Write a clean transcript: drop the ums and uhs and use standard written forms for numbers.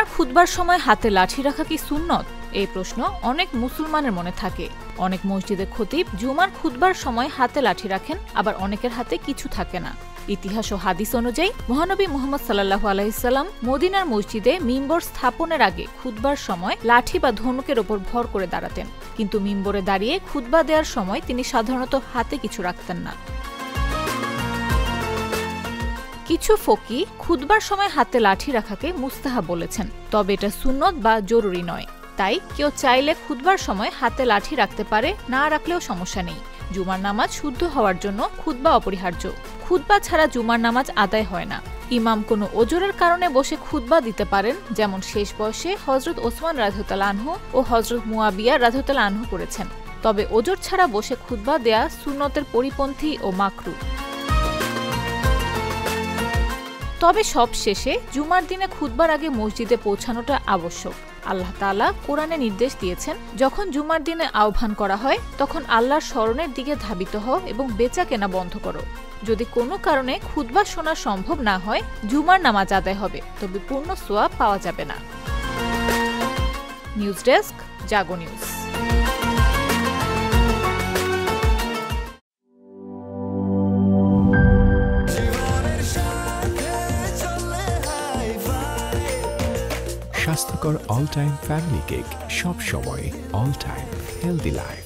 জুমার খুতবার সময় হাতে লাঠি রাখা কি সুন্নত? এই প্রশ্ন অনেক মুসলমানের মনে থাকে। অনেক মসজিদে খতিব জুমার খুতবার সময় হাতে লাঠি রাখেন, আবার অনেকের হাতে কিছু থাকে না। ইতিহাস ও হাদিস অনুযায়ী মহানবী মুহাম্মদ সাল্লাল্লাহু আলাইহি সাল্লাম মদিনার মসজিদে মিম্বর স্থাপনের আগে খুতবার সময় লাঠি বা ধনুকের ওপর ভর করে দাঁড়াতেন, কিন্তু মিম্বরে দাঁড়িয়ে খুতবা দেওয়ার সময় তিনি সাধারণত হাতে কিছু রাখতেন না। কিছু ফকি খুতবার সময় হাতে লাঠি রাখাকে মুস্তাহাব বলেছেন, তবে এটা সুন্নত বা জরুরি নয়। তাই কেউ চাইলে খুতবার সময় হাতে লাঠি রাখতে পারে, না রাখলেও সমস্যা নেই। জুমার নামাজ শুদ্ধ হওয়ার জন্য খুতবা অপরিহার্য। খুতবা ছাড়া জুমার নামাজ আদায় হয় না। ইমাম কোনো ওজরের কারণে বসে খুতবা দিতে পারেন, যেমন শেষ বয়সে হযরত ওসমান রাদিয়াল্লাহু আনহু ও হযরত মুয়াবিয়া রাদিয়াল্লাহু আনহু করেছেন। তবে ওজর ছাড়া বসে খুতবা দেয়া সুন্নতের পরিপন্থী ও মাকরুহ। তবে সব শেষে জুমার দিনে খুতবার আগে মসজিদে পৌঁছানোটা আবশ্যক। আল্লাহ তাআলা কোরআনে নির্দেশ দিয়েছেন, যখন জুমার দিনে আহ্বান করা হয় তখন আল্লাহর স্মরণের দিকে ধাবিত হও এবং বেচা কেনা বন্ধ করো। যদি কোনো কারণে খুতবা শোনা সম্ভব না হয়, জুমার নামাজ আদায় হবে, তবে পূর্ণ সওয়াব পাওয়া যাবে না। নিউজ ডেস্ক, জাগো নিউজ। স্বাস্থ্যকর অল টাইম ফ্যামিলি কেক, সব সময় অল টাইম হেলদি লাইফ।